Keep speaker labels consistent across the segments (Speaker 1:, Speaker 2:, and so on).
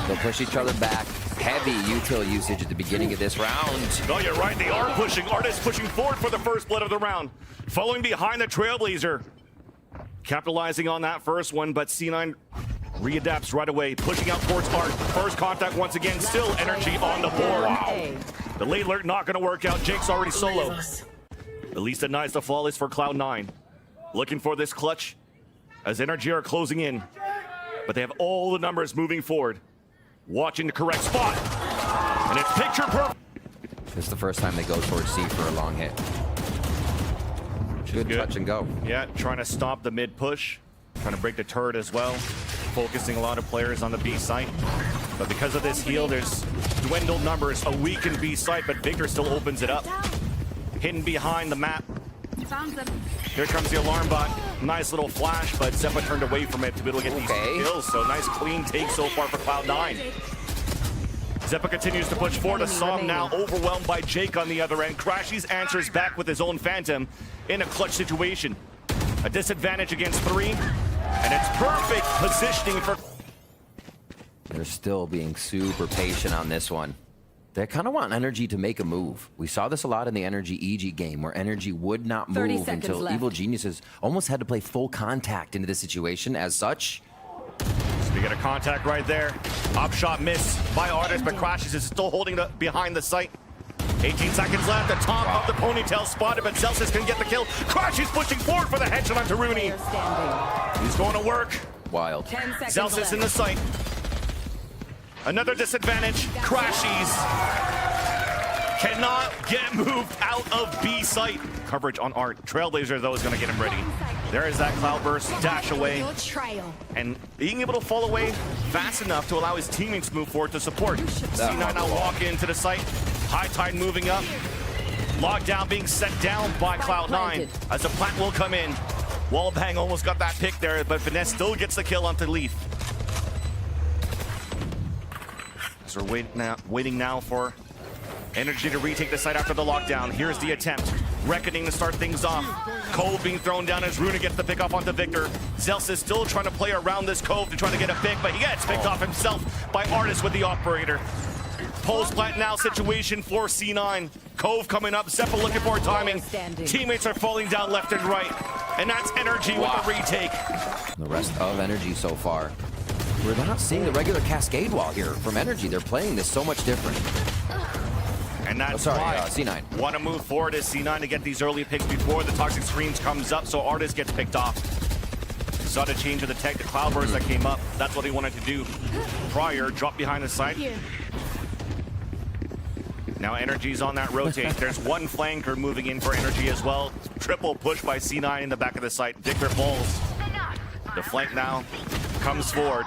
Speaker 1: They'll push each other back. Heavy util usage at the beginning of this round.
Speaker 2: Oh, you're right. They are pushing. Ardiis pushing forward for the first blood of the round. Following behind the Trailblazer. Capitalizing on that first one, but C9 readapts right away. Pushing out towards Art. First contact once again. Still NRG on the board. Wow. The late alert not going to work out. Jake's already solo. At least denies the flawless for Cloud9. Looking for this clutch as NRG are closing in. But they have all the numbers moving forward. Watching the correct spot. And it's picture perfect.
Speaker 1: This is the first time they go towards C for a long hit. Good touch and go.
Speaker 2: Yeah, trying to stop the mid push. Trying to break the turret as well. Focusing a lot of players on the B site. But because of this heal, there's dwindled numbers. A weakened B site, but Victor still opens it up. Hidden behind the map. Here comes the alarm bot. Nice little flash, but Xeppaa turned away from it to be able to get these kills. So nice clean take so far for Cloud9. Xeppaa continues to push forward. Assam now overwhelmed by Jake on the other end. crashies answers back with his own Phantom in a clutch situation. A disadvantage against 3, and it's perfect positioning for...
Speaker 1: They're still being super patient on this one. They kind of want NRG to make a move. We saw this a lot in the NRG EG game, where NRG would not move until
Speaker 3: left.
Speaker 1: Evil Geniuses almost had to play full contact into the situation. As such,
Speaker 2: so we get a contact right there. Op shot miss by Ardiis, but crashies is still holding the behind the site. 18 seconds left. The top of the ponytail spotted, but Zellsis can get the kill. crashies pushing forward for the headshot onto runi. He's going to work.
Speaker 1: wild.
Speaker 2: Zellsis in the site. Another disadvantage. crashies cannot get moved out of B site. Coverage on Art. Trailblazer, though, is going to get him ready. There is that cloud burst, dash away. And being able to fall away fast enough to allow his teammates to move forward to support. C9 now walk into the site. High Tide moving up. Lockdown being set down by Cloud9 as the plant will come in. Wallbang almost got that pick there, but Finesse still gets the kill onto Leaf. So we're waiting now for NRG to retake the site after the lockdown. Here's the attempt. Reckoning to start things off. Cove being thrown down as runi gets the pick off onto Victor. Zellsis is still trying to play around this Cove to try to get a pick, but he gets picked off himself by Ardiis with the operator. Post plant now situation for C9. Cove coming up, Xeppaa looking for timing. Teammates are falling down left and right. And that's NRG with the retake.
Speaker 1: The rest of NRG so far, we're not seeing the regular cascade wall here from NRG. They're playing this so much different.
Speaker 2: And that's
Speaker 1: C9.
Speaker 2: Want to move forward as C9 to get these early picks before the Toxic Screams comes up, so Ardiis gets picked off. Saw the change of the tech, the Cloudburst that came up. That's what he wanted to do prior. Drop behind the site. Now NRG's on that rotate. There's one flanker moving in for NRG as well. Triple push by C9 in the back of the site. Victor falls. The flank now comes forward.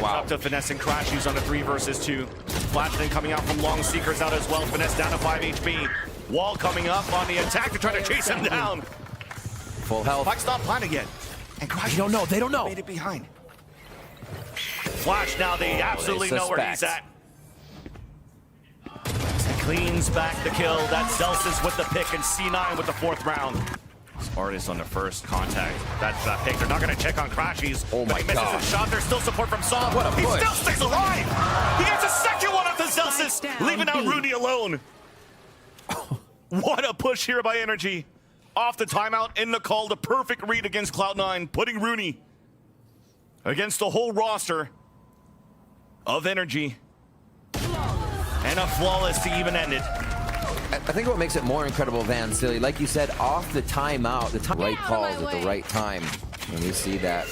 Speaker 2: Wow. Up to Finesse and crashies on the 3 versus 2. Flashman coming out from long seekers out as well. Finesse down to 5 HP. Wall coming up on the attack to try to chase him down.
Speaker 1: Full health.
Speaker 2: Puck's not planted yet. And crashies
Speaker 1: They don't know. They don't know.
Speaker 2: made it behind. Flash now. They absolutely know where he's at. Cleans back the kill. That's Zellsis with the pick and C9 with the 4th round. Ardiis on the first contact. That's that pick. They're not going to check on crashies.
Speaker 1: Oh my
Speaker 2: God. He misses his shot. There's still support from Sam.
Speaker 1: What a
Speaker 2: He
Speaker 1: push.
Speaker 2: still sticks alive. He gets a second one up to Zellsis, leaving out runi alone. What a push here by NRG. Off the timeout, in the call, the perfect read against Cloud9, putting runi against the whole roster of NRG. And a flawless to even end it.
Speaker 1: I think what makes it more incredible, Van Silly, like you said, off the timeout, right calls at the right time. And we see that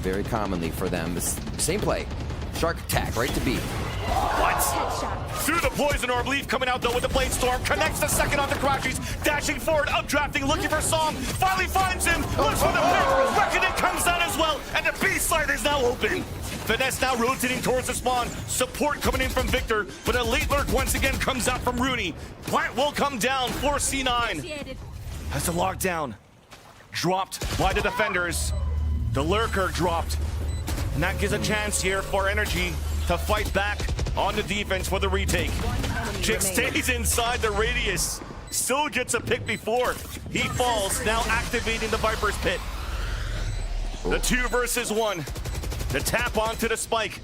Speaker 1: very commonly for them. The same play. Shark attack, right to B.
Speaker 2: What? Through the poison orb, Leaf coming out though with the blade storm, connects the second onto crashies, dashing forward, updrafting, looking for Song, finally finds him, looks for the pick, Reckoning comes down as well, and the B side is now open. Finesse now rotating towards the spawn, support coming in from Victor, but a late lurk once again comes out from runi. Plant will come down for C9. As the lockdown dropped by the defenders, the lurker dropped, and that gives a chance here for NRG to fight back on the defense for the retake. Jake stays inside the radius, still gets a pick before he falls, now activating the Viper's Pit. The 2 versus 1. The tap onto the spike.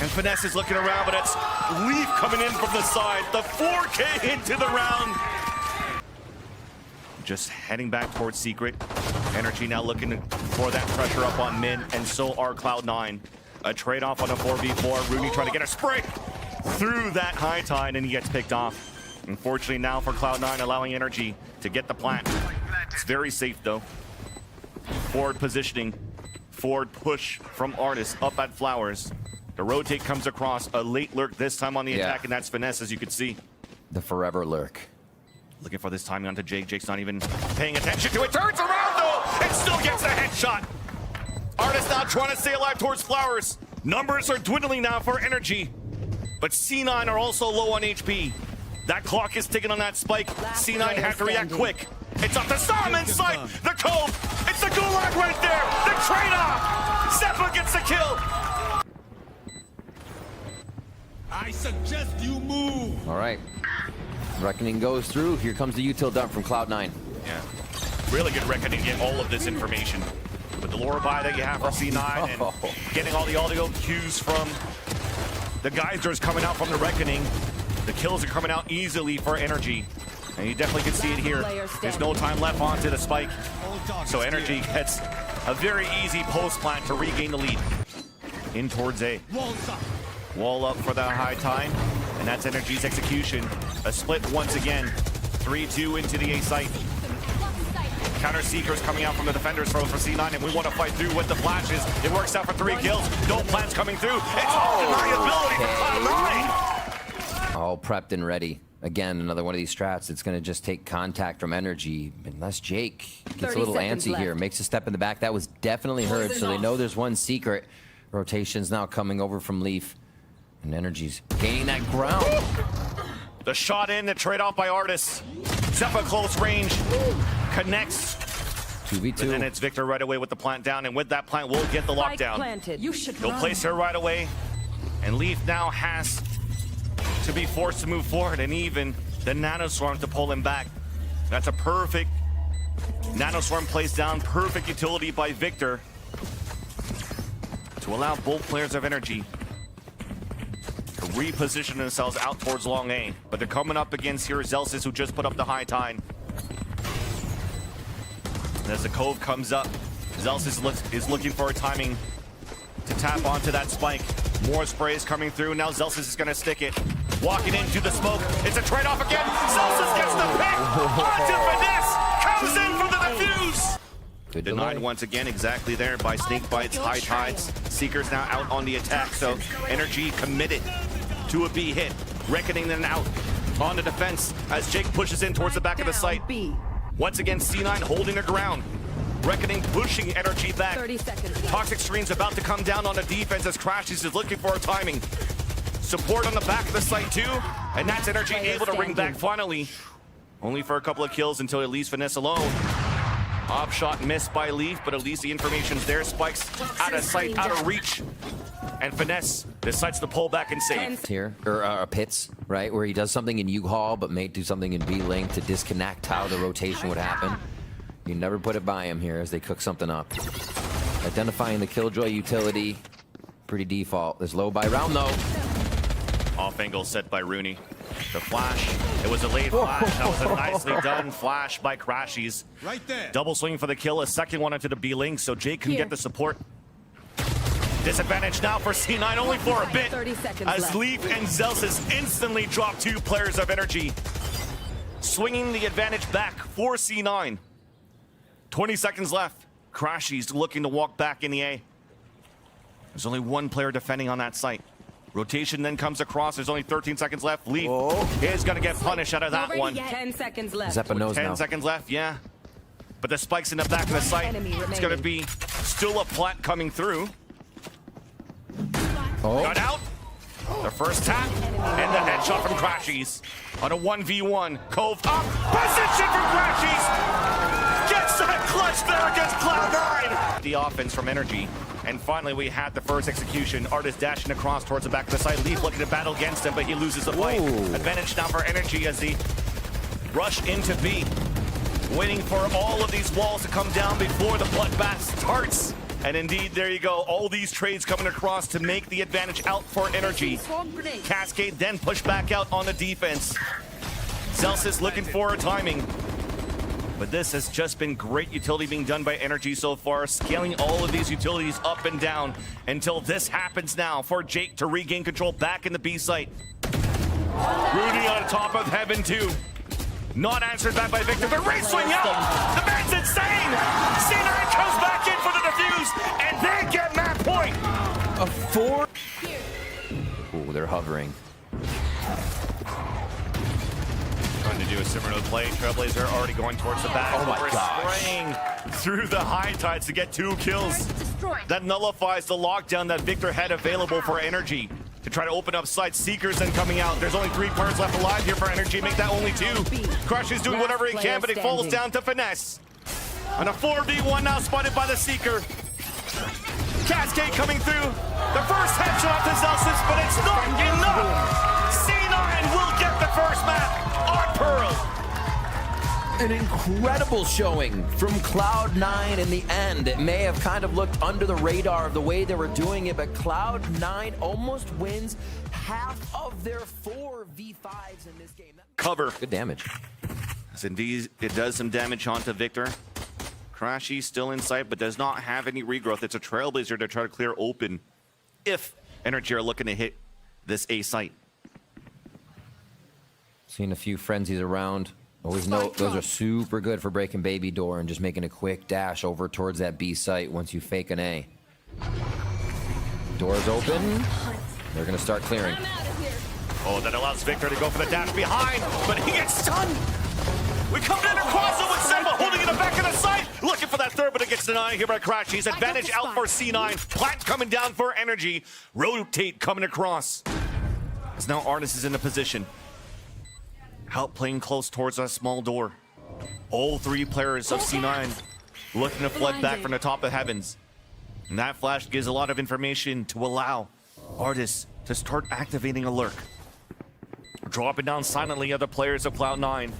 Speaker 2: And Finesse is looking around, but it's Leaf coming in from the side. The 4K into the round. Just heading back towards Secret. NRG now looking for that pressure up on mid, and so are Cloud9. A trade-off on a 4v4. Runi trying to get a spray through that high tide, and he gets picked off. Unfortunately now for Cloud9, allowing NRG to get the plant. It's very safe though. Forward positioning. Forward push from ardiis up at Flowers. The rotate comes across, a late lurk this time on the attack, and that's Finesse, as you can see.
Speaker 1: The forever lurk.
Speaker 2: Looking for this timing onto Jake. Jake's not even paying attention to it. Turns around though, and still gets the headshot. ardiis now trying to stay alive towards Flowers. Numbers are dwindling now for NRG, but C9 are also low on HP. That clock is ticking on that spike. C9 had to react quick. It's up to Sam inside the cove. It's the gulag right there. The trade-off. Xeppaa gets the kill.
Speaker 3: I suggest you move.
Speaker 1: All right. Reckoning goes through. Here comes the util dump from Cloud9.
Speaker 2: Yeah. Really good Reckoning to get all of this information. With the lore buy that you have from C9 and getting all the audio cues from the geysers coming out from the Reckoning. The kills are coming out easily for NRG. And you definitely can see it here. There's no time left onto the spike. So NRG gets a very easy post plant to regain the lead. In towards A. Wall up for the high time. And that's NRG's execution. A split once again. 3-2 into the A site. Counter Seekers coming out from the defenders for C9, and we want to fight through with the flashes. It works out for 3 kills. No plants coming through. It's deniability for Cloud9.
Speaker 1: All prepped and ready. Again, another one of these strats. It's going to just take contact from NRG. Unless Jake gets a little antsy here. Makes a step in the back. That was definitely heard, so they know there's one secret. Rotation's now coming over from Leaf. And NRG's gaining that ground.
Speaker 2: The shot in, the trade-off by ardiis. Xeppaa close range. Connects.
Speaker 1: 2v2.
Speaker 2: And then it's Victor right away with the plant down, and with that plant, we'll get the lockdown. He'll place her right away. And Leaf now has to be forced to move forward, and even the Nanoswarm to pull him back. That's a perfect Nanoswarm placed down, perfect utility by Victor to allow both players of NRG to reposition themselves out towards long A. But they're coming up against here Zellsis, who just put up the high tide. And as the cove comes up, Zellsis is looking for a timing to tap onto that spike. More sprays coming through. Now Zellsis is going to stick it. Walking into the smoke. It's a trade-off again. Zellsis gets the pick. Onto Finesse. Comes in for the defuse.
Speaker 1: Good
Speaker 2: Denied
Speaker 1: delay.
Speaker 2: once again, exactly there by Snake Bites, high tides. Seekers now out on the attack, so NRG committed to a B hit. Reckoning then out on the defense as Jake pushes in towards the back of the site. Once again, C9 holding the ground. Reckoning pushing NRG back.
Speaker 4: 30 seconds.
Speaker 2: Toxic Stream's about to come down on the defense as crashies is looking for a timing. Support on the back of the site too, and that's NRG able to ring back finally. Only for a couple of kills until it leaves Finesse alone. Op shot missed by Leaf, but at least the information's there. Spikes out of sight, out of reach. And Finesse decides to pull back and save.
Speaker 1: Here, or Pits, right? Where he does something in U-Haul, but may do something in B-Link to disconnect how the rotation would happen. You never put it by him here as they cook something up. Identifying the Killjoy utility, pretty default. There's low by round though.
Speaker 2: Off angle set by Runi. The flash, it was a late flash. That was a nicely done flash by crashies.
Speaker 3: Right there.
Speaker 2: Double swing for the kill, a second one into the B-Link, so Jake can get the support. Disadvantage now for C9, only for a bit.
Speaker 4: 30 seconds
Speaker 2: As
Speaker 4: left.
Speaker 2: Leaf and Zellsis instantly drop 2 players of NRG. Swinging the advantage back for C9. 20 seconds left. crashies looking to walk back in the A. There's only one player defending on that site. Rotation then comes across. There's only 13 seconds left. Leaf is going to get punished out of that one.
Speaker 4: 10 seconds left.
Speaker 1: Xeppaa knows
Speaker 2: 10
Speaker 1: now.
Speaker 2: seconds left, yeah. But the spike's in the back of the site. It's going to be still a plant coming through. Got out. The first tap. And the headshot from crashies. On a 1v1. Cove up. Position for crashies. Gets that clutch there against Cloud9. The offense from NRG. And finally, we had the first execution. ardiis dashing across towards the back of the site. Leaf looking to battle against him, but he loses the fight. Advantage now for NRG as they rush into B. Waiting for all of these walls to come down before the bloodbath starts. And indeed, there you go. All these trades coming across to make the advantage out for NRG. Cascade then push back out on the defense. Zellsis looking for a timing. But this has just been great utility being done by NRG so far, scaling all of these utilities up and down until this happens now for Jake to regain control back in the B site. Runi on top of Heaven too. Not answered back by Victor, but Ray swing out! The man's insane! C9 comes back in for the defuse, and they get that point!
Speaker 1: A 4. Ooh, they're hovering.
Speaker 2: Trying to do a similar play. Trailblazer already going towards the back.
Speaker 1: Oh my gosh.
Speaker 2: Spraying through the high tides to get 2 kills. That nullifies the lockdown that Victor had available for NRG. To try to open up side Seekers then coming out. There's only 3 players left alive here for NRG. Make that only 2. crashies doing whatever he can, but it falls down to Finesse. And a 4v1 now spotted by the Seeker. Cascade coming through. The first headshot to Zellsis, but it's not enough. C9 will get the first map on Pearl.
Speaker 1: An incredible showing from Cloud9 in the end. It may have kind of looked under the radar of the way they were doing it, but Cloud9 almost wins half of their 4 V5s in this game.
Speaker 2: Cover.
Speaker 1: Good damage.
Speaker 2: As indeed, it does some damage onto Victor. crashies still in sight, but does not have any regrowth. It's a Trailblazer to try to clear open if NRG are looking to hit this A site.
Speaker 1: Seen a few frenzies around. Always know those are super good for breaking baby door and just making a quick dash over towards that B site once you fake an A. Doors open. They're gonna start clearing.
Speaker 2: Oh, that allows Victor to go for the dash behind, but he gets stunned. We come in across it with Xeppaa holding in the back of the site, looking for that third, but it gets denied here by crashies. Advantage out for C9. Plant coming down for NRG. Rotate coming across. As now ardiis is in the position. Help playing close towards a small door. All 3 players of C9 looking to flood back from the top of heavens. And that flash gives a lot of information to allow ardiis to start activating a lurk. Dropping down silently other players of Cloud9.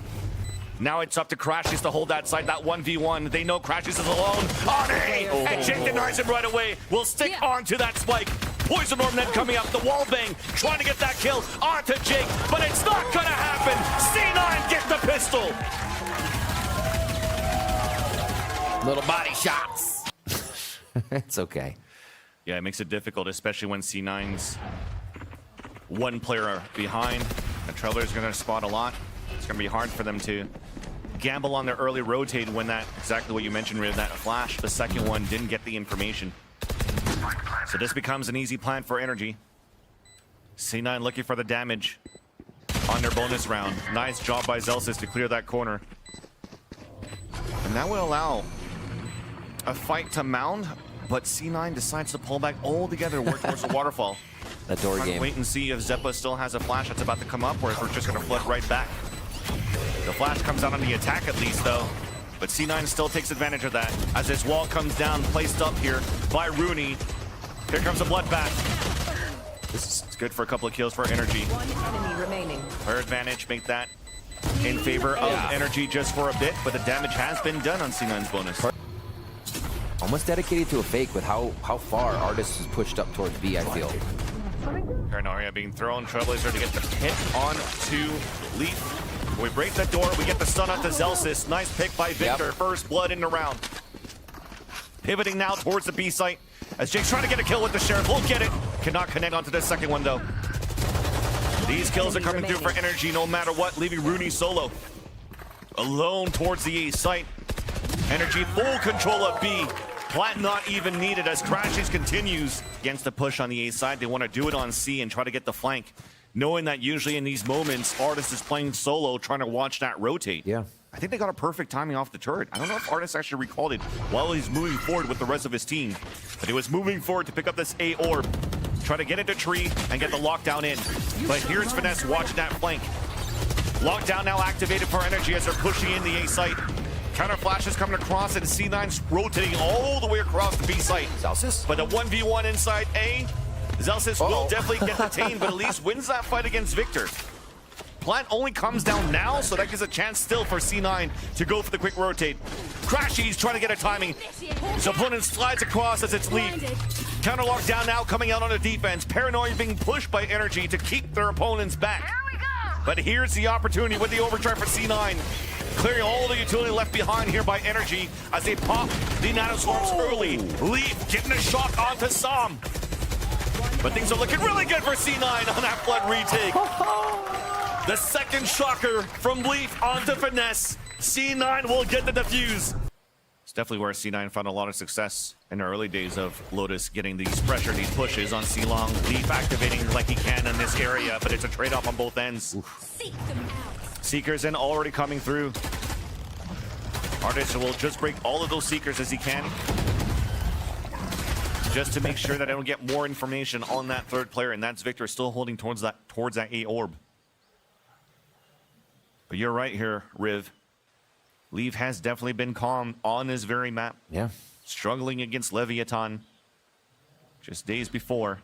Speaker 2: Now it's up to crashies to hold that side, that 1v1. They know crashies is alone. On A! And Jake denies him right away. Will stick onto that spike. Poison Orb then coming up, the wall bang, trying to get that kill onto Jake, but it's not gonna happen. C9 get the pistol.
Speaker 1: Little body shots. It's okay.
Speaker 2: Yeah, it makes it difficult, especially when C9's 1 player behind. The Trailblazer's gonna spot a lot. It's gonna be hard for them to gamble on their early rotate when that, exactly what you mentioned, Riv, that flash, the second one didn't get the information. So this becomes an easy plan for NRG. C9 looking for the damage on their bonus round. Nice job by Zellsis to clear that corner. And that will allow a fight to mount, but C9 decides to pull back all together, work towards the waterfall.
Speaker 1: That door game.
Speaker 2: Wait and see if Xeppaa still has a flash that's about to come up, or if we're just gonna flood right back. The flash comes out on the attack at least, though. But C9 still takes advantage of that as this wall comes down, placed up here by Runi. Here comes the bloodbath. This is good for a couple of kills for NRG.
Speaker 4: 1 enemy remaining.
Speaker 2: Her advantage, make that in favor of NRG just for a bit, but the damage has been done on C9's bonus.
Speaker 1: Almost dedicated to a fake with how far ardiis is pushed up towards B, I feel.
Speaker 2: Paranoia being thrown, Trailblazer to get the hit on to Leaf. We break the door, we get the stun onto Zellsis. Nice pick by Victor, first blood in the round. Pivoting now towards the B site as Jake's trying to get a kill with the Sheriff. Won't get it. Cannot connect onto the second one though. These kills are coming through for NRG no matter what, leaving Runi solo. Alone towards the A site. NRG full control of B. Plant not even needed as crashies continues against the push on the A side. They want to do it on C and try to get the flank, knowing that usually in these moments, ardiis is playing solo, trying to watch that rotate.
Speaker 1: Yeah.
Speaker 2: I think they got a perfect timing off the turret. I don't know if ardiis actually recalled it while he's moving forward with the rest of his team, but he was moving forward to pick up this A orb, try to get into tree and get the lockdown in. But here's Finesse watching that flank. Lockdown now activated for NRG as they're pushing in the A site. Counter flashes coming across and C9's rotating all the way across the B site.
Speaker 1: Zellsis?
Speaker 2: But a 1v1 inside A. Zellsis will definitely get detained, but at least wins that fight against Victor. Plant only comes down now, so that gives a chance still for C9 to go for the quick rotate. crashies trying to get a timing. His opponent slides across as it's lead. Counter lock down now, coming out on the defense. Paranoia being pushed by NRG to keep their opponents back. But here's the opportunity with the overdrive for C9. Clearing all the utility left behind here by NRG as they pop the nanoswarms early. Leaf getting a shot onto Som. But things are looking really good for C9 on that flood retake. The second shocker from Leaf onto Finesse. C9 will get the defuse. It's definitely where C9 found a lot of success in the early days of Lotus getting these pressure, these pushes on C-Long. Leaf activating like he can in this area, but it's a trade-off on both ends. Seekers in already coming through. Ardiis will just break all of those Seekers as he can, just to make sure that I don't get more information on that third player, and that's Victor still holding towards that A orb. But you're right here, Riv. Leaf has definitely been calm on this very map.
Speaker 1: Yeah.
Speaker 2: Struggling against Leviathan just days before.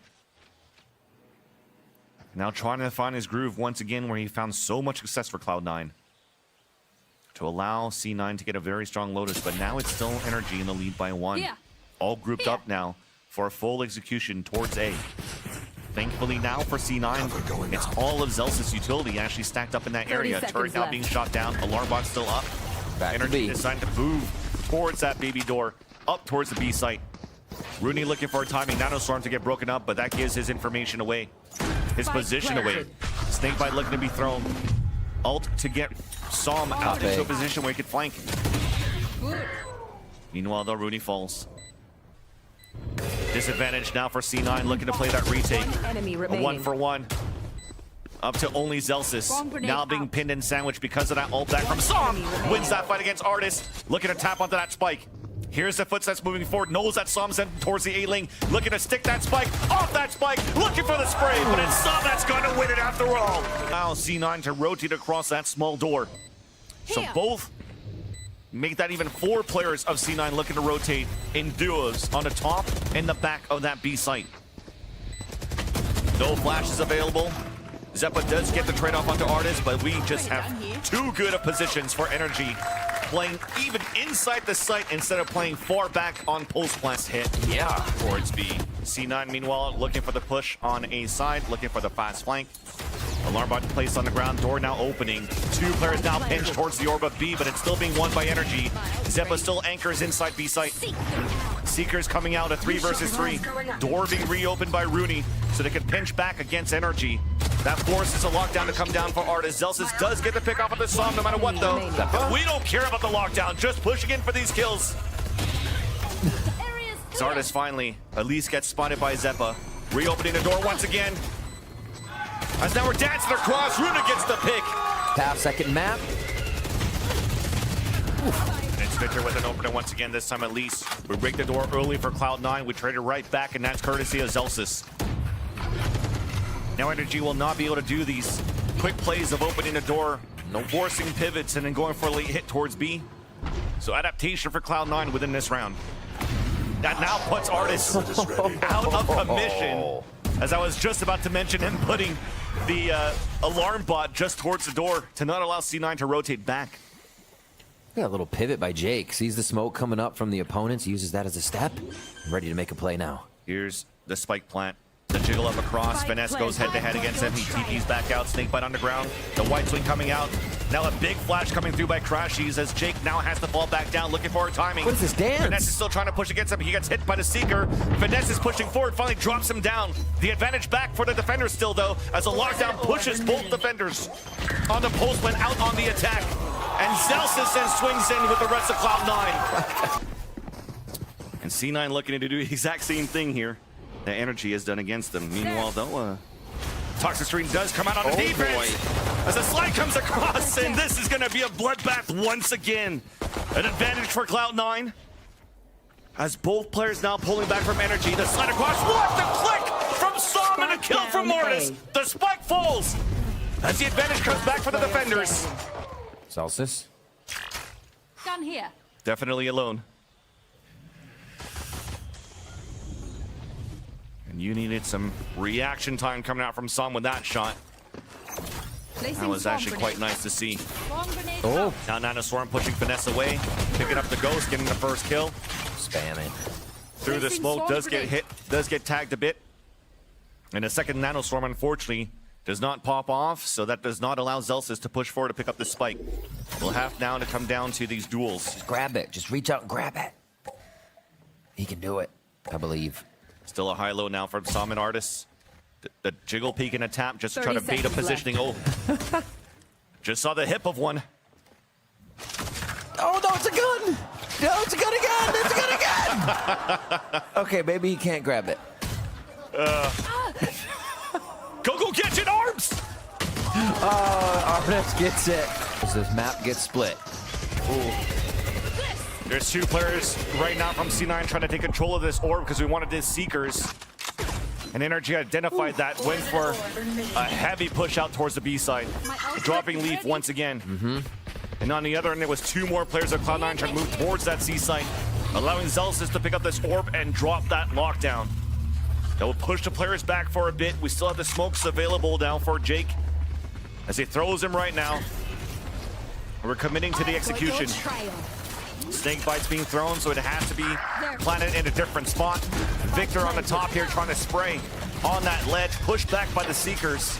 Speaker 2: Now trying to find his groove once again where he found so much success for Cloud9. To allow C9 to get a very strong Lotus, but now it's still NRG in the lead by 1. Yeah. All grouped up now for a full execution towards A. Thankfully now for C9, it's all of Zellsis utility actually stacked up in that area. Turret now being shot down, alarm bot still up. NRG deciding to move towards that baby door, up towards the B site. Runi looking for a timing nanoswarm to get broken up, but that gives his information away. His position away. Snakebite looking to be thrown. Ult to get Som out into a position where he could flank. Meanwhile, though, Runi falls. Disadvantage now for C9 looking to play that retake. A 1-for-1. Up to only Zellsis. Now being pinned and sandwiched because of that ult back from Som. Wins that fight against Ardiis. Looking to tap onto that spike. Here's the footsteps moving forward. Knows that Som's heading towards the A-lane. Looking to stick that spike. Off that spike. Looking for the spray. But it's Som that's going to win it after all. Now C9 to rotate across that small door. So both make that even 4 players of C9 looking to rotate in duos on the top and the back of that B site. No flashes available. Xeppaa does get the trade-off onto Ardiis, but we just have too good of positions for NRG. Playing even inside the site instead of playing far back on post blast hit. Yeah, towards B. C9 meanwhile looking for the push on A side, looking for the fast flank. Alarm bot placed on the ground, door now opening. 2 players now pinched towards the orb of B, but it's still being won by NRG. Xeppaa still anchors inside B site. Seekers coming out, a 3 versus 3. Door being reopened by Runi, so they can pinch back against NRG. That forces a lockdown to come down for Ardiis. Zellsis does get the pick off of the Som no matter what, though. We don't care about the lockdown, just pushing in for these kills. Ardiis finally at least gets spotted by Xeppaa. Reopening the door once again. As now we're dancing across, Runa gets the pick.
Speaker 1: Half second map.
Speaker 2: And it's Victor with an opener once again, this time at least. We break the door early for Cloud9. We trade it right back, and that's courtesy of Zellsis. Now NRG will not be able to do these quick plays of opening the door, no forcing pivots, and then going for a late hit towards B. So adaptation for Cloud9 within this round. That now puts Ardiis out of commission. As I was just about to mention him putting the alarm bot just towards the door to not allow C9 to rotate back.
Speaker 1: Yeah, a little pivot by Jake. Sees the smoke coming up from the opponents, uses that as a step. Ready to make a play now.
Speaker 2: Here's the spike plant. The jiggle up across. Finesse goes head-to-head against him. He TP's back out. Snakebite on the ground. The white swing coming out. Now a big flash coming through by crashies as Jake now has to fall back down looking for a timing.
Speaker 1: What is this dance?
Speaker 2: Finesse is still trying to push against him. He gets hit by the Seeker. Finesse is pushing forward, finally drops him down. The advantage back for the defenders still, though, as a lockdown pushes both defenders on the postman out on the attack. And Zellsis then swings in with the rest of Cloud9. And C9 looking to do the exact same thing here that NRG has done against them. Meanwhile, though, Toxic Stream does come out on the defense as a slide comes across, and this is going to be a bloodbath once again. An advantage for Cloud9 as both players now pulling back from NRG. The slide across, what the click from Som and a kill from Ardiis. The spike falls as the advantage comes back for the defenders.
Speaker 1: Zellsis.
Speaker 4: Gun here.
Speaker 2: Definitely alone. And you needed some reaction time coming out from Som with that shot. That was actually quite nice to see.
Speaker 1: Oh,
Speaker 2: Now Nanoswarm pushing Finesse away, picking up the Ghost, getting the first kill.
Speaker 1: spamming.
Speaker 2: Through the smoke, does get hit, does get tagged a bit. And the second Nanoswarm, unfortunately, does not pop off, so that does not allow Zellsis to push forward to pick up the spike. We'll have now to come down to these duels.
Speaker 1: Just grab it. Just reach out and grab it. He can do it, I believe.
Speaker 2: Still a high-low now from Som and Ardiis. The jiggle peek and a tap just to try to bait a positioning. Oh, just saw the hip of one.
Speaker 1: Oh, no, it's a gun! No, it's a gun again! It's a gun again! Okay, maybe he can't grab it.
Speaker 2: Go get it, arms!
Speaker 1: Ardiis gets it. As this map gets split.
Speaker 2: Ooh. There's two players right now from C9 trying to take control of this orb because we wanted his Seekers. And NRG identified that, went for a heavy push out towards the B side. Dropping Leaf once again. And on the other end, there was two more players of Cloud9 trying to move towards that C site, allowing Zellsis to pick up this orb and drop that lockdown. That will push the players back for a bit. We still have the smokes available now for Jake as he throws him right now. We're committing to the execution. Snake bites being thrown, so it has to be planted in a different spot. Victor on the top here trying to spray on that ledge, pushed back by the Seekers.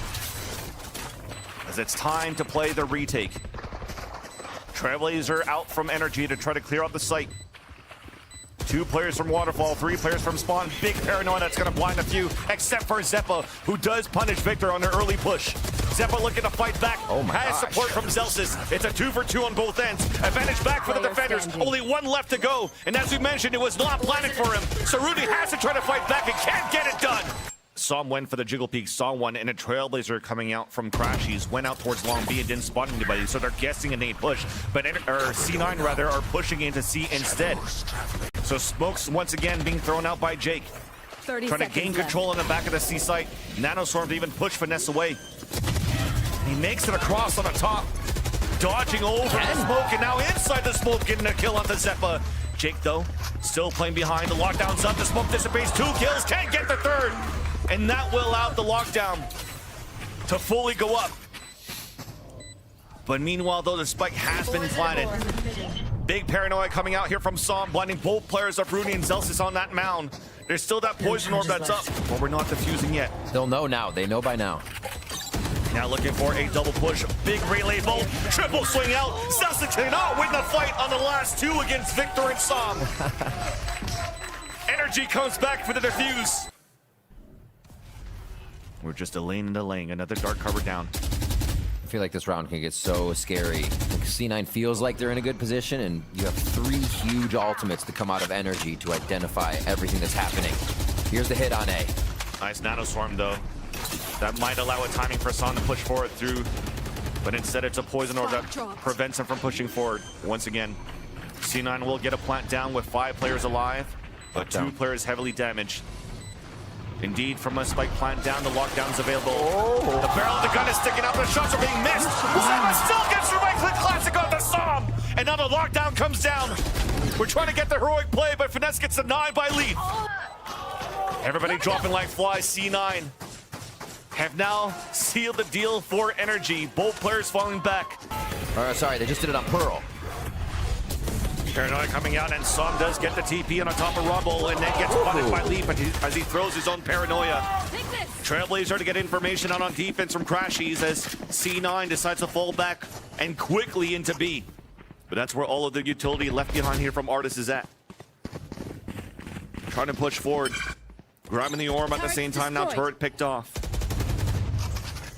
Speaker 2: As it's time to play the retake. Trailblazer out from NRG to try to clear out the site. Two players from Waterfall, three players from Spawn. Big paranoia that's going to blind a few, except for Xeppaa, who does punish Victor on their early push. Xeppaa looking to fight back.
Speaker 1: Oh my
Speaker 2: has
Speaker 1: gosh.
Speaker 2: support from Zellsis. It's a 2-for-2 on both ends. Advantage back for the defenders. Only one left to go. And as we mentioned, it was not planning for him. So runi has to try to fight back and can't get it done. Som went for the jiggle peek, saw one, and a Trailblazer coming out from crashies. Went out towards Long B and didn't spot anybody, so they're guessing a nade push. But C9 rather are pushing into C instead. So smokes once again being thrown out by Jake. Trying to gain control in the back of the C site. Nanoswarm to even push Finesse away. He makes it across on the top. Dodging over the smoke, and now inside the smoke getting a kill onto Xeppaa. Jake, though, still playing behind. The lockdown's up. The smoke dissipates. 2 kills. Can't get the third. And that will allow the lockdown to fully go up. But meanwhile, though, the spike has been planted. Big paranoia coming out here from Som, blinding both players of runi and Zellsis on that mound. There's still that poison orb that's up, but we're not defusing yet.
Speaker 1: They'll know now. They know by now.
Speaker 2: Now looking for a double push. Big relay bolt. Triple swing out. Zellsis cannot win the fight on the last two against Victor and Som. NRG comes back for the defuse. We're just delaying and delaying. Another dark cover down.
Speaker 1: I feel like this round can get so scary. C9 feels like they're in a good position, and you have 3 huge ultimates to come out of NRG to identify everything that's happening. Here's the hit on A.
Speaker 2: Nice Nanoswarm, though. That might allow a timing for Son to push forward through, but instead it's a poison orb that prevents him from pushing forward. Once again, C9 will get a plant down with 5 players alive, but 2 players heavily damaged. Indeed, from a spike plant down, the lockdown's available. Oh. The barrel of the gun is sticking out, the shots are being missed. Zellsis still gets the right click classic on the Som, and now the lockdown comes down. We're trying to get the heroic play, but Finesse gets denied by Leaf. Everybody dropping like flies. C9 have now sealed the deal for NRG. Both players falling back.
Speaker 1: Sorry, they just did it on Pearl.
Speaker 2: Paranoia coming out, and Som does get the TP on top of Rumble, and then gets punished by Leaf as he throws his own Paranoia. Trailblazer to get information out on defense from crashies as C9 decides to fall back and quickly into B. But that's where all of the utility left behind here from Ardiis is at. Trying to push forward. Grabbing the orb at the same time, now turret picked off.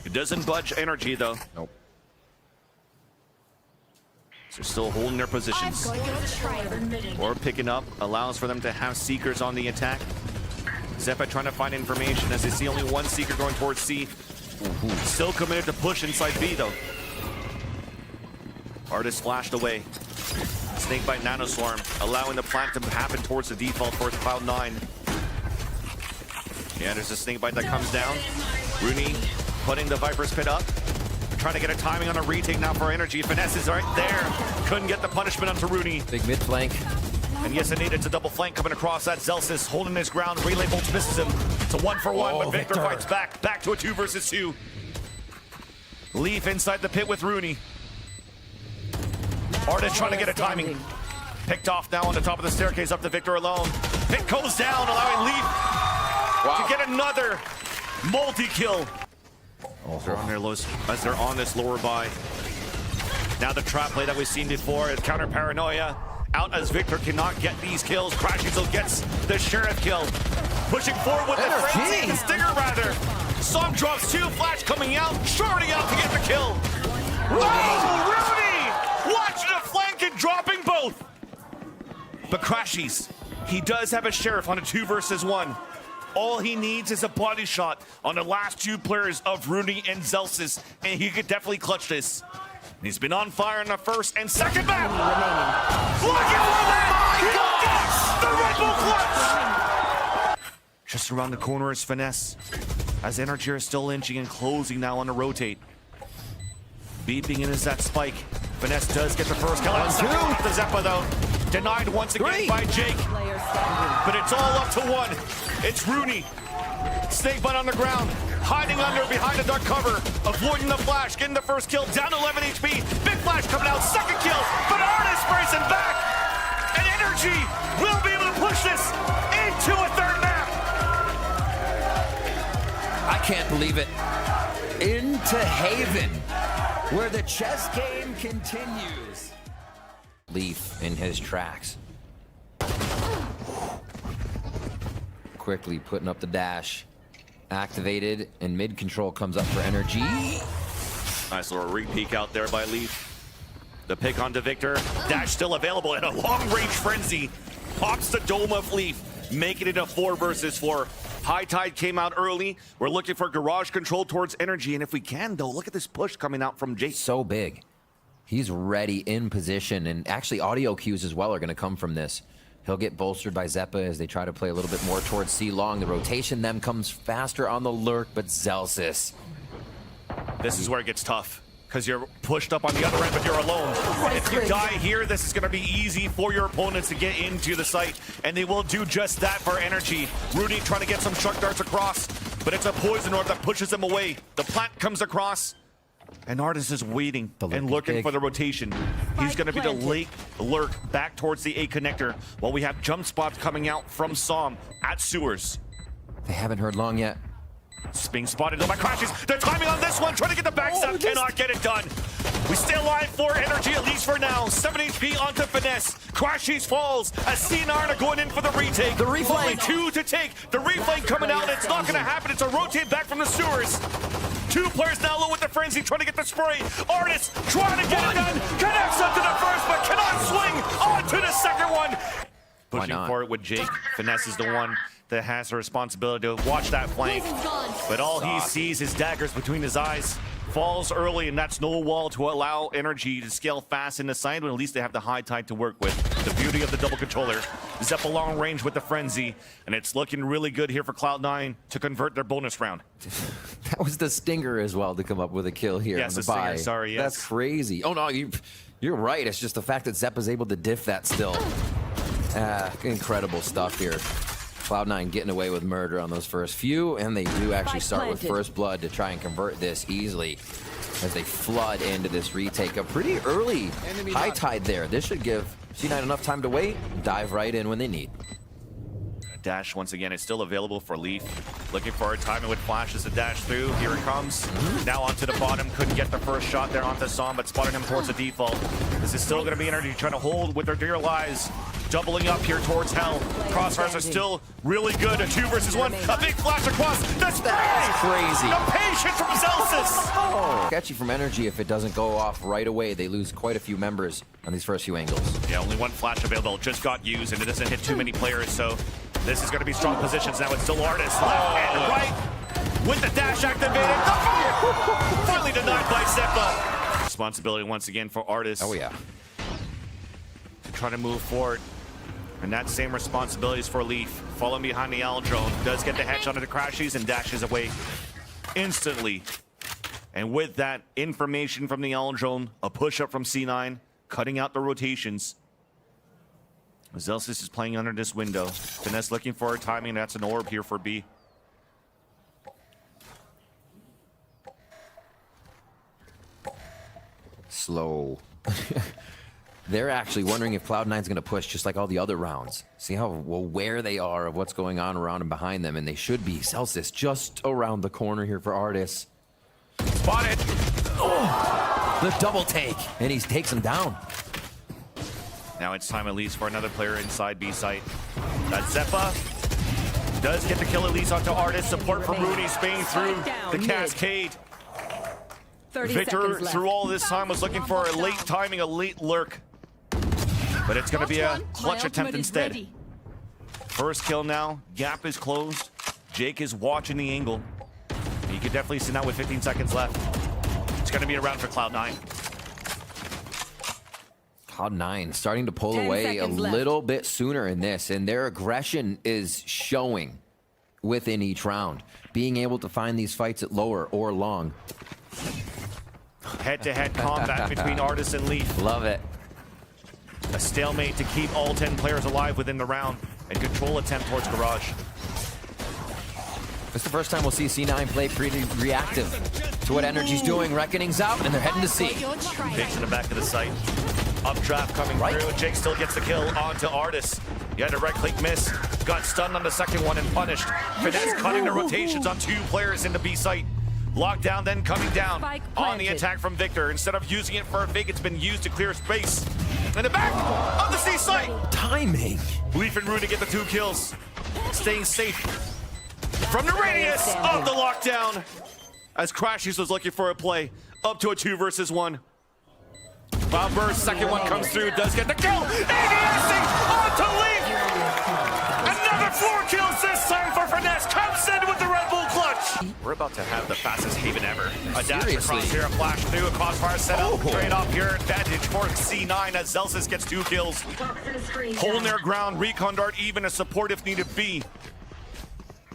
Speaker 2: It doesn't budge NRG though.
Speaker 1: Nope.
Speaker 2: They're still holding their positions. Or picking up allows for them to have Seekers on the attack. Xeppaa trying to find information as they see only one Seeker going towards C. Still committed to push inside B though. Ardiis flashed away. Snakebite Nanoswarm allowing the plant to happen towards the default towards Cloud9. Yeah, there's a Snakebite that comes down. runi putting the Viper's Pit up. Trying to get a timing on a retake now for NRG. Finesse is right there. Couldn't get the punishment onto runi.
Speaker 1: Big mid flank.
Speaker 2: And yes, indeed, it's a double flank coming across that. Zellsis holding his ground. Relay bolts misses him. It's a 1-for-1, but Victor fights back. Back to a 2 versus 2. Leaf inside the pit with Runi. Ardiis trying to get a timing. Picked off now on the top of the staircase up to Victor alone. Pit goes down, allowing Leaf to get another multi-kill. They're on their lows as they're on this lower buy. Now the trap play that we've seen before is counter paranoia. Out as Victor cannot get these kills. crashies gets the sheriff kill. Pushing forward with the frenzy, the stinger rather. Som drops 2, flash coming out, shorting out to get the kill. Oh, Runi! Watching a flank and dropping both. But crashies, he does have a sheriff on a 2 versus 1. All he needs is a body shot on the last 2 players of Runi and Zellsis, and he could definitely clutch this. He's been on fire in the first and second map. Look at that! The Red Bull clutch! Just around the corner is Finesse, as NRG is still inching and closing now on the rotate. Beeping in is that spike. Finesse does get the first kill. On second off the Xeppaa though. Denied once again by Jake. But it's all up to 1. It's Runi. Snakebite on the ground. Hiding under behind a dark cover. Avoiding the flash. Getting the first kill. Down 11 HP. Big flash coming out. Second kill. But ardiis sprays him back. And NRG will be able to push this into a 3rd map.
Speaker 1: I can't believe it. Into Haven, where the chess game continues. Leaf in his tracks. Quickly putting up the dash. Activated, and mid control comes up for NRG.
Speaker 2: Nice little re-peek out there by Leaf. The pick onto Victor. Dash still available, and a long-range frenzy pops the dome of Leaf, making it a 4 versus 4. High Tide came out early. We're looking for garage control towards NRG, and if we can, though, look at this push coming out from Jake.
Speaker 1: So big. He's ready in position, and actually audio cues as well are going to come from this. He'll get bolstered by Xeppaa as they try to play a little bit more towards C-Long. The rotation then comes faster on the lurk, but Zellsis.
Speaker 2: This is where it gets tough, because you're pushed up on the other end, but you're alone. If you die here, this is going to be easy for your opponents to get into the site, and they will do just that for NRG. Runi trying to get some shark darts across, but it's a poison orb that pushes him away. The plant comes across, and ardiis is waiting and looking for the rotation. He's going to be the late lurk back towards the A connector, while we have jump spots coming out from Som at sewers.
Speaker 1: They haven't heard long yet.
Speaker 2: It's being spotted though by crashies. The timing on this one, trying to get the backstab, cannot get it done. We stay alive for NRG, at least for now. 7 HP onto Finesse. crashies falls as C9 are going in for the retake.
Speaker 1: The reflank.
Speaker 2: Only 2 to take. The reflank coming out. It's not going to happen. It's a rotate back from the sewers. 2 players now low with the frenzy, trying to get the spray. ardiis trying to get it done. Connects up to the first, but cannot swing onto the second one. Pushing for it with Jake. Finesse is the one that has the responsibility to watch that flank. But all he sees is daggers between his eyes. Falls early, and that's no wall to allow NRG to scale fast in the side, but at least they have the High Tide to work with. The beauty of the double controller. Xeppaa long range with the frenzy, and it's looking really good here for Cloud9 to convert their bonus round.
Speaker 1: That was the stinger as well to come up with a kill here.
Speaker 2: Yes,
Speaker 1: on the
Speaker 2: stinger,
Speaker 1: buy.
Speaker 2: sorry, yes.
Speaker 1: That's crazy. Oh no, you're right. It's just the fact that Xeppaa's able to diff that still. Incredible stuff here. Cloud9 getting away with murder on those first few, and they do actually start with first blood to try and convert this easily as they flood into this retake. A pretty early High Tide there. This should give C9 enough time to wait and dive right in when they need.
Speaker 2: Dash once again is still available for Leaf. Looking for a timing with flashes to dash through. Here it comes. Now onto the bottom. Couldn't get the first shot there onto Som, but spotted him towards the default. This is still going to be NRG trying to hold with their dear lives. Doubling up here towards Hell. Crossfires are still really good. A 2 versus 1. A big flash across. That's
Speaker 1: crazy.
Speaker 2: The patience from Zellsis.
Speaker 1: Oh. Catchy from NRG if it doesn't go off right away. They lose quite a few members on these first few angles.
Speaker 2: Yeah, only 1 flash available. Just got used, and it doesn't hit too many players, so this is going to be strong positions. Now it's still ardiis. Left and right with the dash activated. Finally denied by Xeppaa. Responsibility once again for ardiis.
Speaker 1: Oh yeah.
Speaker 2: Trying to move forward. And that same responsibility is for Leaf. Following behind the L drone. Does get the headshot onto the crashies and dashes away instantly. And with that information from the L drone, a push up from C9, cutting out the rotations. Zellsis is playing under this window. Finesse looking for her timing. That's an orb here for B.
Speaker 1: slow. They're actually wondering if Cloud9's going to push just like all the other rounds. See how aware they are of what's going on around and behind them, and they should be. Zellsis just around the corner here for Ardiis.
Speaker 2: Spotted.
Speaker 1: Oh, the double take, and he takes him down.
Speaker 2: Now it's time at least for another player inside B site. That's Xeppaa. Does get the kill at least onto Ardiis. Support from runi, spinning through the cascade. Victor, through all this time, was looking for a late timing, a late lurk. But it's going to be a clutch attempt instead. First kill now. Gap is closed. Jake is watching the angle. You can definitely see that with 15 seconds left. It's going to be a round for Cloud9.
Speaker 1: Cloud9 starting to pull away a little bit sooner in this, and their aggression is showing within each round. Being able to find these fights at lower or long.
Speaker 2: Head-to-head combat between Ardiis and Leaf.
Speaker 1: Love it.
Speaker 2: A stalemate to keep all 10 players alive within the round, and control attempt towards Garage.
Speaker 1: It's the first time we'll see C9 play pretty reactive to what NRG's doing. Reckoning's out, and they're heading to C.
Speaker 2: Pigs in the back of the site. Updraft coming through. Jake still gets the kill onto Ardiis. He had a right-click miss. Got stunned on the second one and punished. Finesse cutting the rotations on 2 players in the B site. Lockdown then coming down on the attack from Victor. Instead of using it for a fake, it's been used to clear space. In the back of the C site.
Speaker 1: Timing.
Speaker 2: Leaf and runi get the 2 kills. Staying safe from the radius of the lockdown. As crashies was looking for a play. Up to a 2 versus 1. Bomb burst, second one comes through, does get the kill. ADSing onto Leaf. Another 4 kills this time for Finesse. Comes in with the Red Bull clutch. We're about to have the fastest haven ever. A dash across here, a flash through, a crossfire set up. Trade off here, advantage for C9 as Zellsis gets 2 kills. Holding their ground, recon dart, even a support if needed be.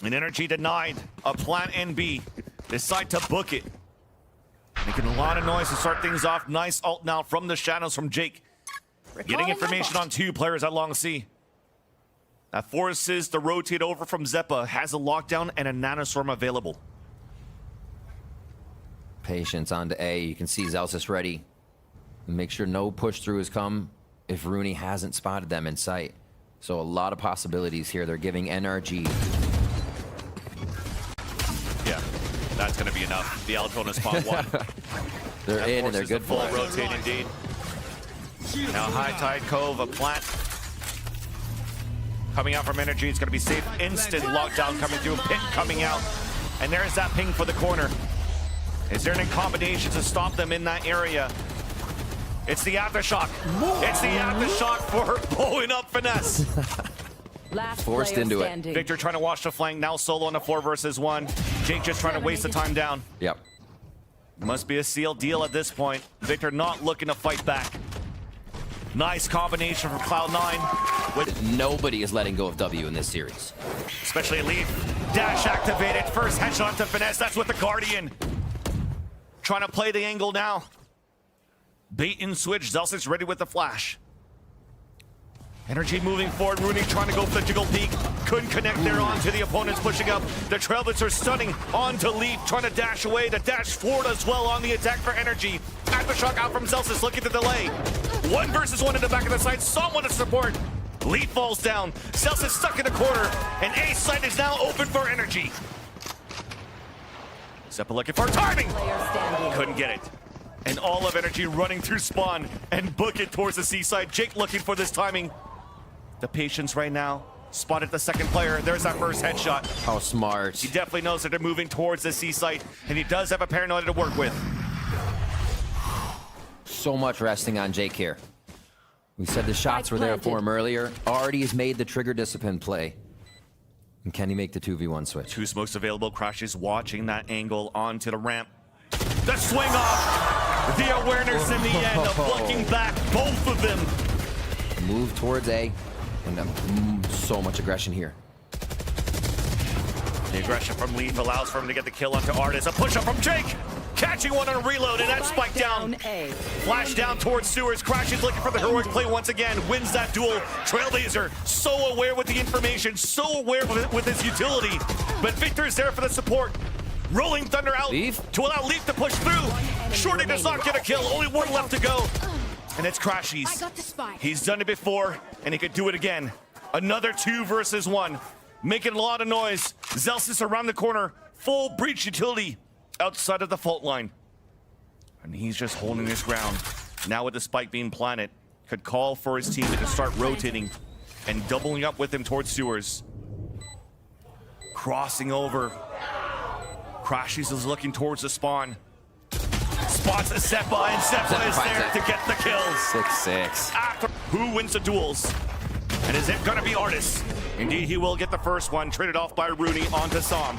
Speaker 2: And NRG denied a plan NB. Decide to book it. Making a lot of noise to start things off. Nice ult now from the shadows from Jake. Getting information on 2 players at long C. That forces the rotate over from Xeppaa. Has a lockdown and a nanostorm available.
Speaker 1: Patience onto A. You can see Zellsis ready. Make sure no push through has come if runi hasn't spotted them in sight. So a lot of possibilities here. They're giving NRG.
Speaker 2: Yeah, that's going to be enough. The Aldrona spawn 1.
Speaker 1: They're
Speaker 2: that
Speaker 1: in and they're good
Speaker 2: full
Speaker 1: for it.
Speaker 2: rotate indeed. Now High Tide Cove, a plant coming out from NRG. It's going to be safe. Instant lockdown coming through. Pit coming out. And there's that ping for the corner. Is there any combination to stop them in that area? It's the aftershock. It's the aftershock for blowing up Finesse.
Speaker 1: Forced into it.
Speaker 2: Victor trying to wash the flank. Now solo on a 4 versus 1. Jake just trying to waste the time down.
Speaker 1: Yep.
Speaker 2: Must be a sealed deal at this point. Victor not looking to fight back. Nice combination from Cloud9. With
Speaker 1: Nobody is letting go of W in this series.
Speaker 2: especially Leaf. Dash activated. First headshot to Finesse. That's with the Guardian. Trying to play the angle now. Bait and switch. Zellsis ready with the flash. NRG moving forward. runi trying to go for the jiggle peek. Couldn't connect there onto the opponents pushing up. The Trailblazers stunning onto Leaf. Trying to dash away. The dash forward as well on the attack for NRG. Aftershock out from Zellsis looking to delay. 1 versus 1 in the back of the side. Someone to support. Leaf falls down. Zellsis stuck in the corner. And A site is now open for NRG. Xeppaa looking for timing. Couldn't get it. And all of NRG running through spawn and book it towards the C side. Jake looking for this timing. The patience right now. Spotted the second player. There's that first headshot.
Speaker 1: How smart.
Speaker 2: He definitely knows that they're moving towards the C site, and he does have a paranoia to work with.
Speaker 1: So much resting on Jake here. We said the shots were there for him earlier. Already has made the trigger discipline play. And can he make the 2v1 switch?
Speaker 2: 2 smokes available. Crashies watching that angle onto the ramp. The swing off. The awareness in the end of blocking back both of them.
Speaker 1: Move towards A. And so much aggression here.
Speaker 2: The aggression from Leaf allows for him to get the kill onto Ardiis. A push up from Jake. Catching one on a reload, and that spike down. Flash down towards Sewers. Crashes looking for the heroic play once again. Wins that duel. Trailblazer so aware with the information, so aware with his utility. But Victor is there for the support. Rolling Thunder out
Speaker 1: Leaf?
Speaker 2: to allow Leaf to push through. Shorty does not get a kill. Only one left to go. And it's
Speaker 4: I
Speaker 2: crashies.
Speaker 4: got the spike.
Speaker 2: He's done it before, and he could do it again. Another 2 versus 1. Making a lot of noise. Zellsis around the corner. Full breach utility outside of the fault line. And he's just holding his ground. Now with the spike being planted, could call for his team to start rotating and doubling up with him towards sewers. Crossing over. Crashies is looking towards the spawn. Spots a Xeppaa, and Xeppaa is there to get the kills.
Speaker 1: 6-6.
Speaker 2: After who wins the duels? And is it gonna be ardiis? Indeed, he will get the first one, traded off by Runi onto Som.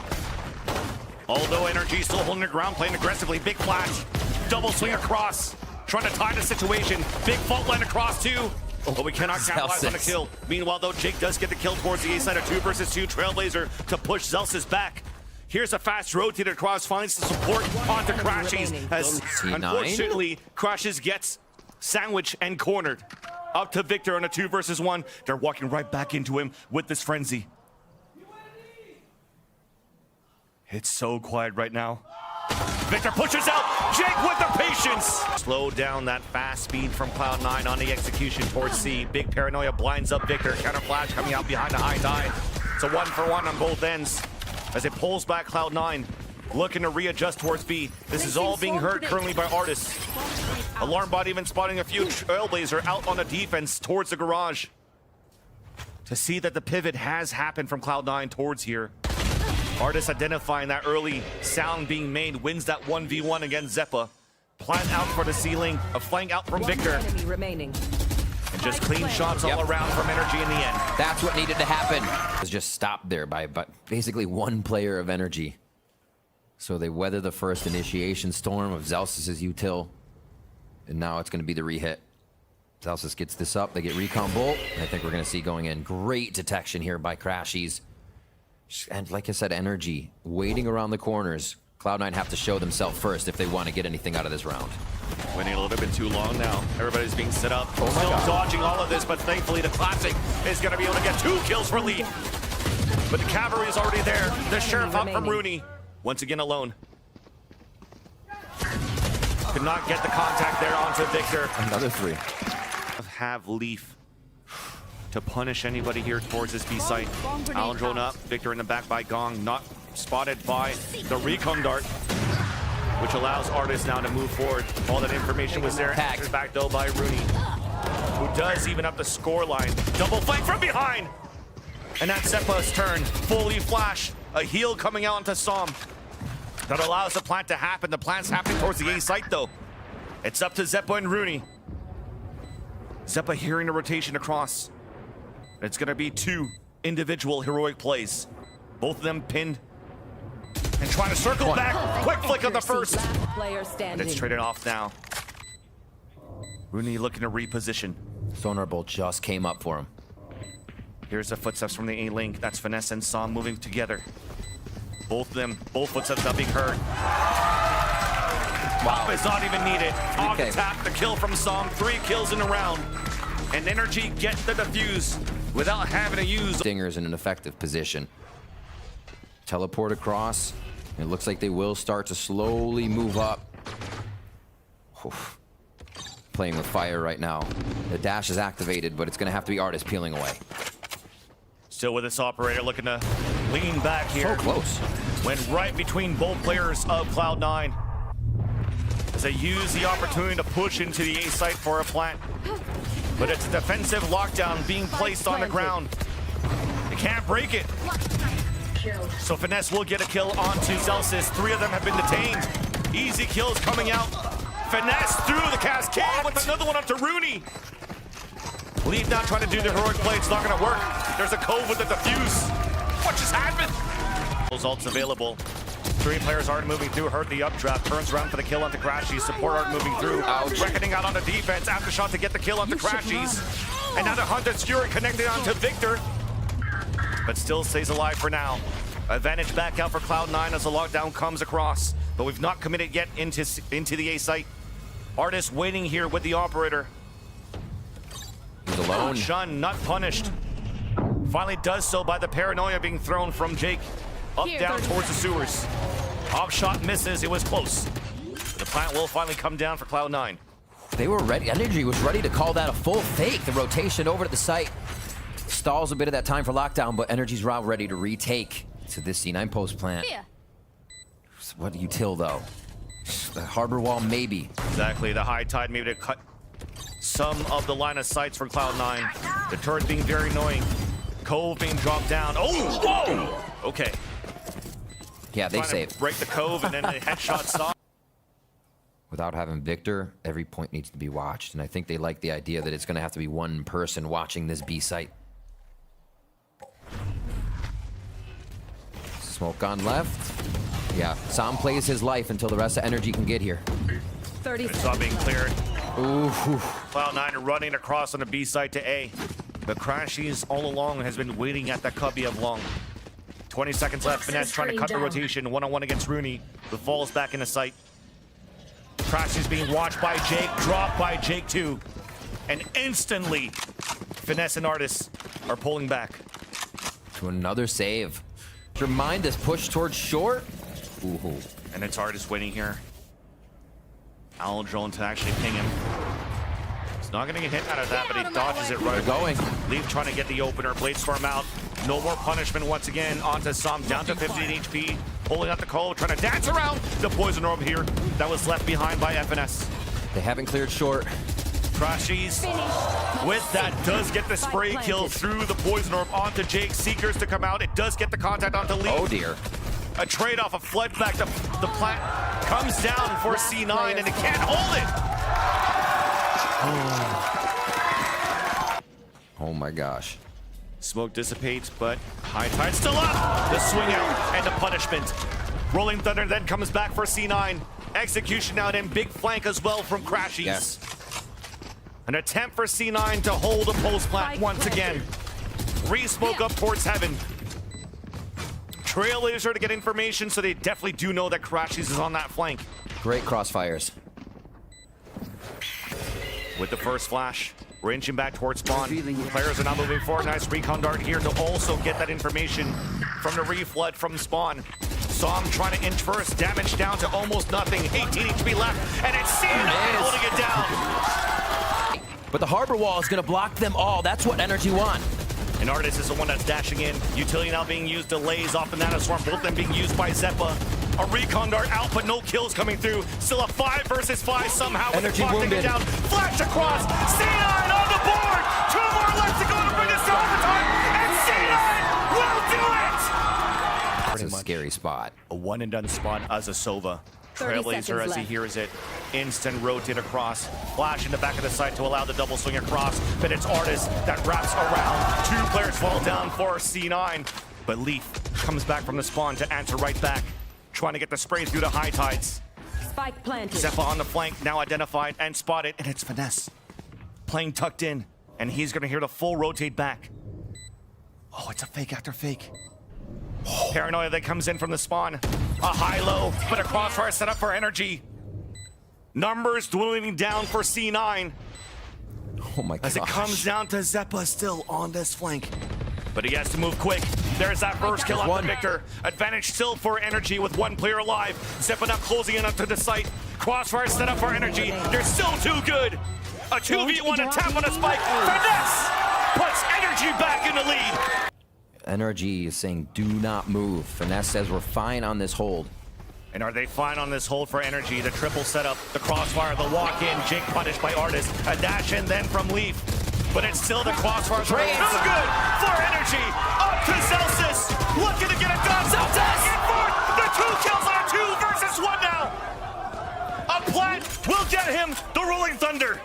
Speaker 2: Although NRG still holding the ground, playing aggressively. Big flash, double swing across, trying to tie the situation. Big fault line across too. But we cannot capitalize on a kill. Meanwhile, though, Jake does get the kill towards the A side of 2 versus 2. Trailblazer to push Zellsis back. Here's a fast rotate across, finds the support onto crashies. As unfortunately, crashies gets sandwiched and cornered. Up to Victor on a 2 versus 1. They're walking right back into him with this frenzy. It's so quiet right now. Victor pushes out. Jake with the patience. Slow down that fast speed from Cloud9 on the execution towards C. Big paranoia blinds up Victor. Counter flash coming out behind the high tide. It's a 1-for-1 on both ends as it pulls back Cloud9, looking to readjust towards B. This is all being heard currently by ardiis. Alarm bot even spotting a few Trailblazer out on the defense towards the garage. To see that the pivot has happened from Cloud9 towards here. ardiis identifying that early sound being made, wins that 1v1 against Xeppaa. Plant out for the ceiling, a flank out from Victor. And just clean shots all around from NRG in the end.
Speaker 1: That's what needed to happen. It was just stopped there by basically one player of NRG. So they weather the first initiation storm of Zellsis' util. And now it's going to be the re-hit. Zellsis gets this up. They get recon bolt. I think we're going to see going in. Great detection here by crashies. And like I said, NRG waiting around the corners. Cloud9 have to show themselves first if they want to get anything out of this round.
Speaker 2: Waiting a little bit too long now. Everybody's being set up. Still dodging all of this, but thankfully the Classic is going to be able to get 2 kills for lead. But the cavalry is already there. The Sheriff out from Runi. Once again alone. Could not get the contact there onto Victor.
Speaker 1: Another 3.
Speaker 2: Have Leaf to punish anybody here towards this B site. Allen drone up. Victor in the back by Gong. Not spotted by the recon dart, which allows ardiis now to move forward. All that information was there. Answered back though by Runi, who does even up the score line. Double flank from behind. And that's Xeppaa's turn. Fully flash. A heal coming out onto Som. That allows the plant to happen. The plant's happening towards the A site though. It's up to Xeppaa and Runi. Xeppaa hearing the rotation across. It's gonna be 2 individual heroic plays. Both of them pinned. And trying to circle back. Quick flick on the first. And it's traded off now. Runi looking to reposition.
Speaker 1: Sonar bolt just came up for him.
Speaker 2: Here's the footsteps from the A-Link. That's Finesse and Som moving together. Both footsteps not being heard. Pop is not even needed. On the tap, the kill from Som. 3 kills in a round. And NRG get the defuse without having to use.
Speaker 1: Stingers in an effective position. Teleport across. It looks like they will start to slowly move up. Oof. Playing with fire right now. The dash is activated, but it's going to have to be ardiis peeling away.
Speaker 2: Still with this operator looking to lean back here.
Speaker 1: So close.
Speaker 2: Went right between both players of Cloud9. As they use the opportunity to push into the A site for a plant. But it's a defensive lockdown being placed on the ground. They can't break it. So Finesse will get a kill onto Zellsis. 3 of them have been detained. Easy kills coming out. Finesse through the cascade with another one up to Runi. Lead now trying to do the heroic play. It's not going to work. There's a cove with the defuse. What just happened? Results available. 3 players aren't moving through. Heard the updraft. Turns around for the kill onto crashies. Support aren't moving through. Reckoning out on the defense. Aftershot to get the kill onto crashies. And now the Hunter Skewer connected onto Victor. But still stays alive for now. Advantage back out for Cloud9 as the lockdown comes across. But we've not committed yet into the A site. ardiis waiting here with the operator.
Speaker 1: He's alone.
Speaker 2: Shun not punished. Finally does so by the paranoia being thrown from Jake. Up, down towards the sewers. Off shot misses. It was close. The plant will finally come down for Cloud9.
Speaker 1: They were ready. NRG was ready to call that a full fake. The rotation over to the site stalls a bit of that time for lockdown, but NRG's route ready to retake to this C9 post plant.
Speaker 4: Here.
Speaker 1: What do you till though? The harbor wall, maybe.
Speaker 2: Exactly. The high tide maybe to cut some of the line of sights for Cloud9. The turret being very annoying. Cove being dropped down. Oh, whoa! Okay.
Speaker 1: Yeah, they
Speaker 2: Trying to
Speaker 1: saved.
Speaker 2: break the cove and then a headshot stop.
Speaker 1: Without having Victor, every point needs to be watched, and I think they like the idea that it's going to have to be one person watching this B site. Smoke on left. Yeah, Sam plays his life until the rest of NRG can get here.
Speaker 4: 30
Speaker 2: It's all being cleared.
Speaker 1: Ooh.
Speaker 2: Cloud9 running across on the B side to A. The crashies all along has been waiting at that cubby of long. 20 seconds left. Finesse trying to cut the rotation. One-on-one against Runi. The falls back into sight. Crashies being watched by Jake. Dropped by Jake too. And instantly, Finesse and Ardiis are pulling back.
Speaker 1: To another save. Your mind is pushed towards short. Ooh.
Speaker 2: And it's Ardiis waiting here. Owl drone to actually ping him. He's not going to get hit out of that, but he dodges it right away. Leaf trying to get the opener. Bladestorm out. No more punishment once again. Onto Sam, down to 15 HP. Pulling out the call, trying to dance around the poison orb here. That was left behind by FNS.
Speaker 1: They haven't cleared short.
Speaker 2: Crashies with that does get the spray kill through the poison orb onto Jake. Seekers to come out. It does get the contact onto Leaf.
Speaker 1: Oh dear.
Speaker 2: A trade-off, a flood back. The plant comes down for C9 and it can't hold it.
Speaker 1: Oh my gosh.
Speaker 2: Smoke dissipates, but high tide still up. The swing out and the punishment. Rolling Thunder then comes back for C9. Execution out and big flank as well from crashies.
Speaker 1: Yes.
Speaker 2: An attempt for C9 to hold a post plant once again. Re-smoke up towards heaven. Trailblazer to get information, so they definitely do know that crashies is on that flank.
Speaker 1: Great crossfires.
Speaker 2: With the first flash, we're inching back towards spawn. Players are now moving forward. Nice recon dart here to also get that information from the reflood from spawn. Sam trying to inch first, damage down to almost nothing. 18 HP left, and it's C9 holding it down.
Speaker 1: But the harbor wall is going to block them all. That's what NRG want.
Speaker 2: And Ardiis is the one that's dashing in. Utility now being used, delays off the nanoswarm. Both of them being used by Xeppaa. A recon dart out, but no kills coming through. Still a 5 versus 5 somehow. With
Speaker 1: NRG
Speaker 2: the clock
Speaker 1: wounded.
Speaker 2: taken down. Flash across. C9 on the board. 2 more left to go to bring us to overtime. And C9 will do it.
Speaker 1: It's a scary spot.
Speaker 2: A one and done spot as a Sova. Trailblazer as he hears it. Instant rotate across. Flash in the back of the site to allow the double swing across. But it's Ardiis that wraps around. 2 players fall down for C9. But Leaf comes back from the spawn to answer right back. Trying to get the spray through the high tides.
Speaker 4: Spike planted.
Speaker 2: Xeppaa on the flank, now identified and spotted. And it's Finesse. Playing tucked in. And he's going to hear the full rotate back. Oh, it's a fake after fake. Paranoia that comes in from the spawn. A high-low, but a crossfire set up for NRG. Numbers dwindling down for C9
Speaker 1: Oh my gosh.
Speaker 2: as it comes down to Xeppaa still on this flank. But he has to move quick. There's that first kill on the Victor. Advantage still for NRG with 1 player alive. Xeppaa now closing in up to the site. Crossfire set up for NRG. They're still too good. A 2v1 attack on a spike. Finesse puts NRG back in the lead.
Speaker 1: NRG is saying do not move. Finesse says we're fine on this hold.
Speaker 2: And are they fine on this hold for NRG? The triple setup, the crossfire, the walk-in. Jake punished by Ardiis. A dash in then from Leaf. But it's still the crossfire. Too good for NRG. Up to Zellsis. Looking to get it done. Back and forth. The 2 kills on a 2 versus 1 now. A plant will get him the Rolling Thunder.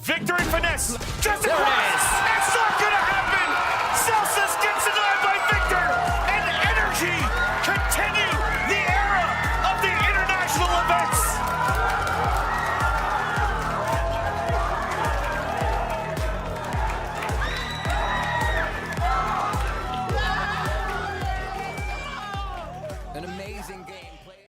Speaker 2: Victor and Finesse. Just across.